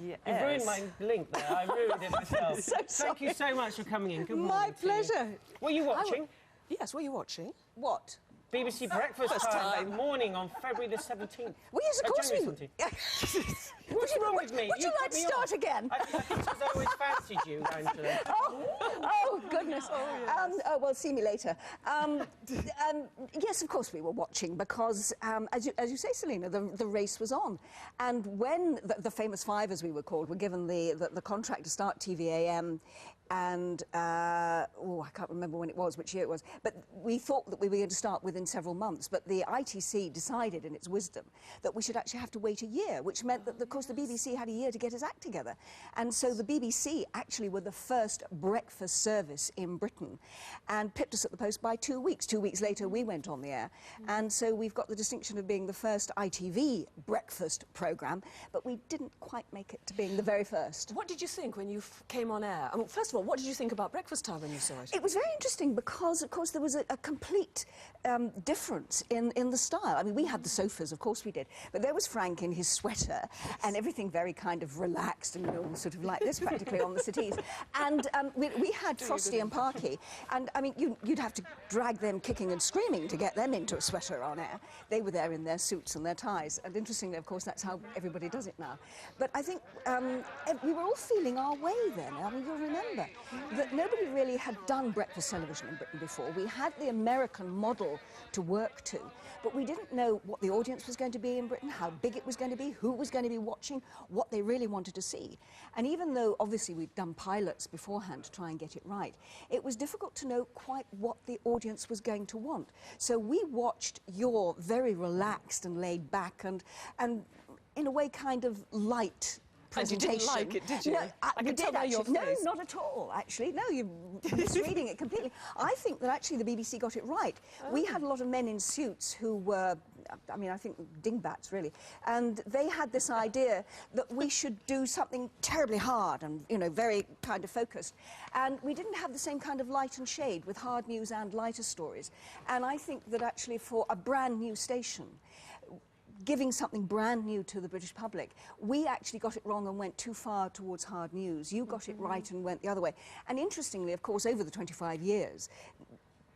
Yes. You've ruined my link there. I ruined it myself. Thank you so much for coming in. Good morning. My pleasure. What are you watching? Yes, what are you watching? What? BBC Breakfast Time that morning on February the 17th. Well, yes, of course we... What's wrong with me? Would you like to start again? I think it's because I always fancied you, Angela. Oh, goodness. Oh, yes. Well, see me later. Yes, of course we were watching because, as you say, Selina, the race was on. And when the famous five, as we were called, were given the contract to start TVAM, and, I can't remember when it was, which year it was, but we thought that we were going to start within several months, but the ITC decided in its wisdom that we should actually have to wait a year, which meant that, of course, the BBC had a year to get its act together. And so the BBC actually were the first breakfast service in Britain and pipped us at the post by 2 weeks. 2 weeks later, we went on the air. And so we've got the distinction of being the first ITV breakfast programme, but we didn't quite make it to being the very first. What did you think when you came on air? I mean, first of all, what did you think about Breakfast Time when you saw it? It was very interesting because, of course, there was a complete difference in the style. I mean, we had the sofas, of course we did, but there was Frank in his sweater and everything very kind of relaxed and, you know, sort of like this practically on the settees. And we had Frosty and Parky, and, I mean, you'd have to drag them kicking and screaming to get them into a sweater on air. They were there in their suits and their ties, and interestingly, of course, that's how everybody does it now. But I think we were all feeling our way then. I mean, you'll remember that nobody really had done breakfast television in Britain before. We had the American model to work to, but we didn't know what the audience was going to be in Britain, how big it was going to be, who was going to be watching, what they really wanted to see. And even though, obviously, we'd done pilots beforehand to try and get it right, it was difficult to know quite what the audience was going to want. So we watched your very relaxed and laid back and in a way, kind of light presentation. And you didn't like it, did you? No, I could tell by your face. No, not at all, actually. No, you're misreading it completely. I think that actually the BBC got it right. Oh. We had a lot of men in suits who were, I mean, I think dingbats, really. And they had this idea that we should do something terribly hard and, you know, very kind of focused. And we didn't have the same kind of light and shade with hard news and lighter stories. And I think that actually for a brand new station, giving something brand new to the British public, we actually got it wrong and went too far towards hard news. You got it right and went the other way. And interestingly, of course, over the 25 years,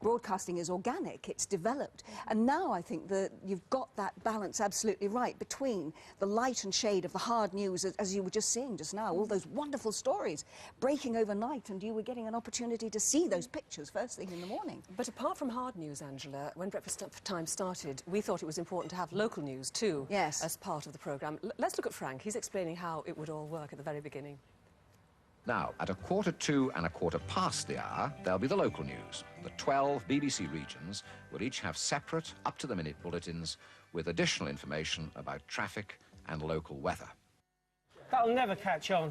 broadcasting is organic, it's developed. And now I think that you've got that balance absolutely right between the light and shade of the hard news, as you were just seeing just now, all those wonderful stories breaking overnight, and you were getting an opportunity to see those pictures first thing in the morning. But apart from hard news, Angela, when Breakfast Time started, we thought it was important to have local news too, yes, as part of the programme. Let's look at Frank. He's explaining how it would all work at the very beginning. Now, at 1:45 and 1/4 the hour, there'll be the local news. The 12 BBC regions will each have separate, up-to-the-minute bulletins with additional information about traffic and local weather. That'll never catch on.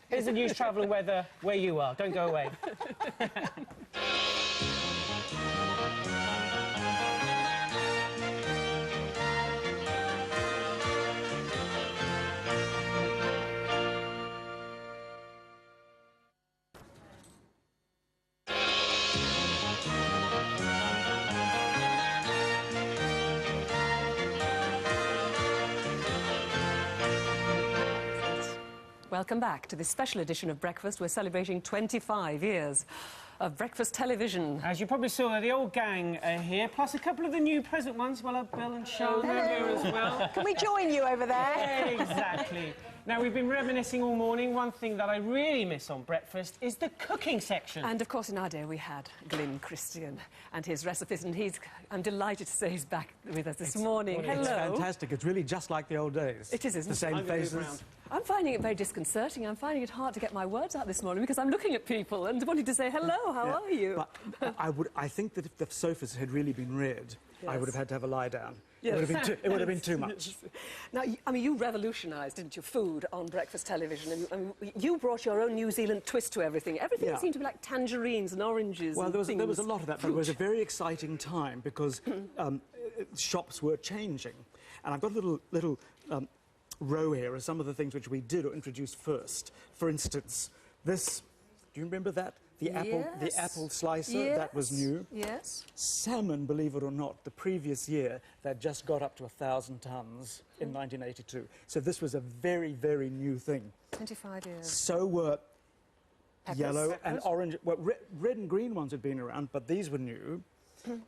Here's the news, travel and weather where you are. Don't go away. Welcome back to this special edition of Breakfast. We're celebrating 25 years of breakfast television. As you probably saw, the old gang are here, plus a couple of the new present ones. Well, Bill and Sean are here as well. Can we join you over there? Exactly. Now, we've been reminiscing all morning. One thing that I really miss on breakfast is the cooking section. And, of course, in our day, we had Glyn Christian and his recipes, and I'm delighted to say he's back with us this morning. Hello. It's fantastic. It's really just like the old days. It is, isn't it? The same faces. I'm finding it very disconcerting. I'm finding it hard to get my words out this morning because I'm looking at people and wanting to say, hello, how are you? But I think that if the sofas had really been red, yes, I would have had to have a lie down. Yes. It would have been too much. Now, I mean, you revolutionised, didn't you, food on breakfast television? And you brought your own New Zealand twist to everything. Everything seemed to be like tangerines and oranges. Well, and there was a lot of that, but it was a very exciting time because shops were changing. And I've got a little row here of some of the things which we did or introduced first. For instance, this, do you remember that? the apple slicer, that was new. Yes. Salmon, believe it or not, the previous year, that just got up to 1,000 tonnes in 1982. So this was a very, very new thing. 25 years. So were yellow Peppers. and orange. Well, red and green ones had been around, but these were new.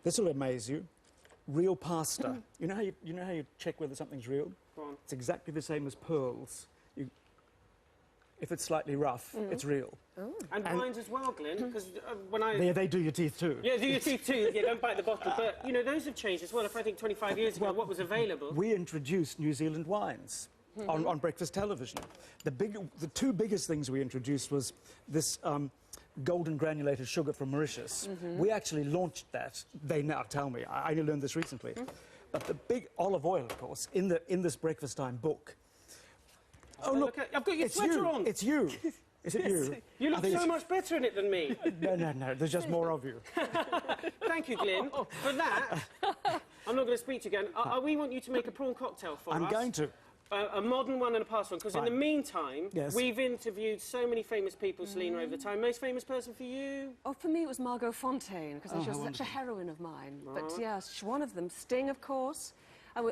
This will amaze you. Real pasta. You know how you check whether something's real? Go on. It's exactly the same as pearls. If it's slightly rough, it's real. And wines as well, Glyn, because when I... They do your teeth too. Yeah, do your teeth too. Yeah, don't bite the bottle. But, you know, those have changed as well. If I think 25 years ago, what was available... We introduced New Zealand wines on breakfast television. The two biggest things we introduced was this golden granulated sugar from Mauritius. We actually launched that. They now tell me. I only learned this recently. But the big olive oil, of course, in this breakfast time book. Oh, look, I've got your sweater on. It's you. Is it you? You look so much better in it than me. No, there's just more of you. Thank you, Glyn. For that, I'm not going to speak to you again. We want you to make a prawn cocktail for us. I'm going to. A modern one and a past one, because in the meantime, we've interviewed so many famous people, Selina, over the time. Most famous person for you? Oh, for me, it was Margot Fonteyn, because she was such a heroine of mine. But, yeah, one of them. Sting, of course.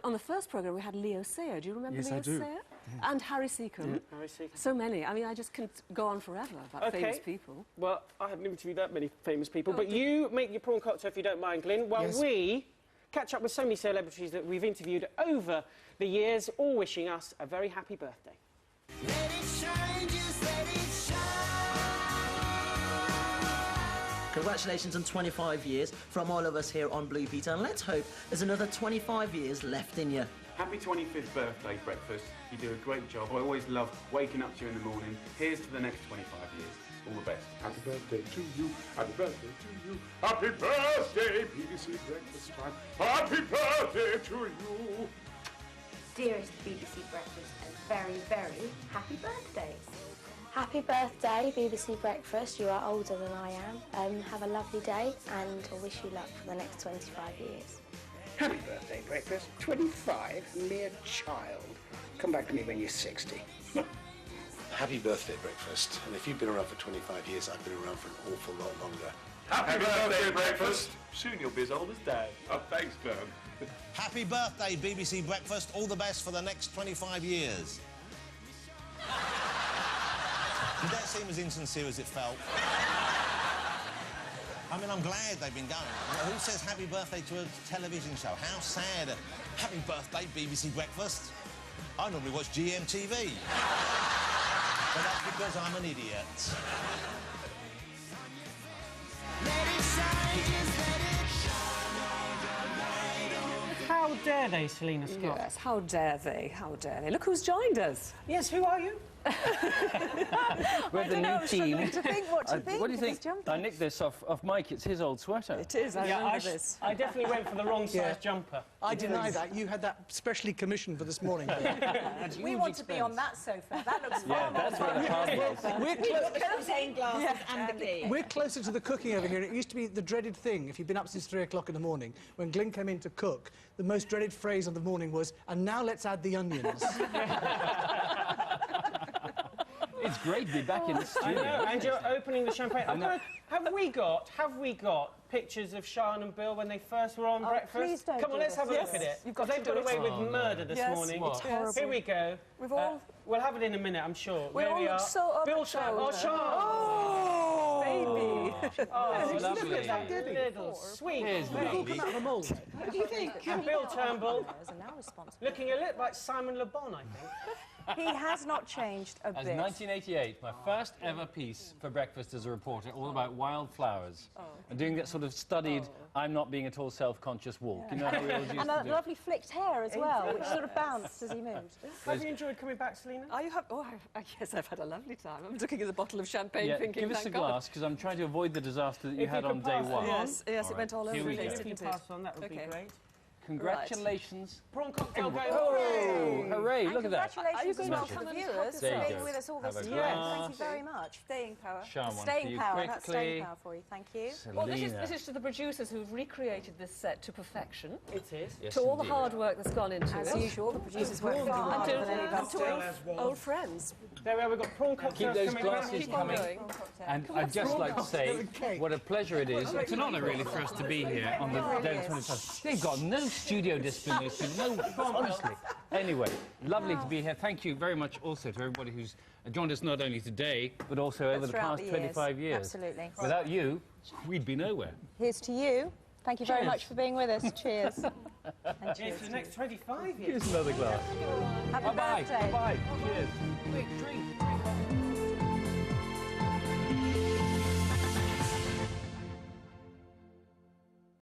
On the first programme, we had Leo Sayer. Do you remember Leo Sayer? Yeah. And Harry Seacombe. Harry Seacombe. So many. I mean, I just can go on forever about famous people. Well, I haven't interviewed that many famous people, but you make your prawn cocktail if you don't mind, Glyn, while we catch up with so many celebrities that we've interviewed over the years, all wishing us a very happy birthday. Let it shine, just let it shine. Congratulations on 25 years from all of us here on Blue Peter, and let's hope there's another 25 years left in you. Happy 25th birthday, Breakfast. You do a great job. I always love waking up to you in the morning. Here's to the next 25 years. All the best. Happy birthday to you. Happy birthday to you. Happy birthday, BBC Breakfast Time. Happy birthday to you. Dearest BBC Breakfast, and very, very happy birthday. Happy birthday, BBC Breakfast. You are older than I am. Have a lovely day, and I wish you luck for the next 25 years. Happy birthday, Breakfast. 25, mere child. Come back to me when you're 60. Happy birthday, Breakfast. And if you've been around for 25 years, I've been around for an awful lot longer. Happy birthday, Breakfast. Soon you'll be as old as Dad. Oh, thanks, Dan. Happy birthday, BBC Breakfast. All the best for the next 25 years. Did that seem as insincere as it felt? I mean, I'm glad they've been going. Who says happy birthday to a television show? How sad. Happy birthday, BBC Breakfast. I normally watch GMTV. But that's because I'm an idiot. How dare they, Selina Scott? Yes, how dare they? How dare they? Look who's joined us. Yes, who are you? We're the new team. To think what to think. What do you think? I nicked this off Mike. It's his old sweater. It is. I remember this. I definitely went for the wrong size jumper. I deny that. You had that specially commissioned for this morning. We want to be on that sofa. That looks far more that's where the party is. the curtain glasses and the key. We're closer to the cooking over here. It used to be the dreaded thing, if you've been up since 3 o'clock in the morning, when Glyn came in to cook, the most dreaded phrase of the morning was, "And now let's add the onions." It's great to be back in the studio. I know, and you're opening the champagne. Have we got pictures of Sian and Bill when they first were on Breakfast? Please don't. Come on, let's have a look at it. You've They've got away with murder this morning. It's horrible. Here we go. We've all... We'll have it in a minute, I'm sure. We There all we look are. so up Bill and Sian. shoulder. Oh, Sian. Oh, baby. Oh, lovely. look at that little sweet Here's baby. baby. Out of the mould. What do you think? And Bill Turnbull, looking a little like Simon Le Bon, I think. He has not changed a As bit. 1988, my first ever piece for Breakfast as a reporter, all about wildflowers. And doing that sort of studied, I'm not being at all self-conscious walk. You know how we always used And to a do. lovely flicked hair as well, which sort of bounced as he moved. Have you enjoyed coming back, Selina? Oh, you have? Oh, yes, I've had a lovely time. I'm looking at the bottle of champagne Yeah, thinking, give us a thank God. glass, because I'm trying to avoid the disaster that you If had you on could day pass it one. on. Yes, yes, All it went all Here over we the go. place, If you didn't it? pass on, that would be great. Congratulations. Prawn cocktail going Oh, hooray! great. Look at that. Congratulations as well to the viewers There for you being go. with us all this Have a time. glass. Thank you very much. Staying power. Show 'em one for Staying you power. That's quickly. staying power for you. Thank you. Well, this Selena. is to the producers who've recreated this set to perfection. It is. Yes, to all the indeed. hard work that's gone into it. As usual, the producers work far And harder than any of to, us and do. to old friends. There we are, we've got prawn cocktails Keep those coming round. glasses Keep on coming. going. And I'd just like to say what a pleasure it is. It's an honour, really, for us to be here on the day of 25. They've got no studio discipline, no, honestly. Anyway, lovely to be here. Thank you very much also to everybody who's joined us not only today, but also over the throughout past the 25 years. Absolutely. Without you, we'd be nowhere. Here's to you. Thank you very Cheers. much for being with us. Cheers. And Here's to the next 25 years. Here's another glass. Happy Bye-bye. birthday. Bye-bye. Cheers. Quick, drink.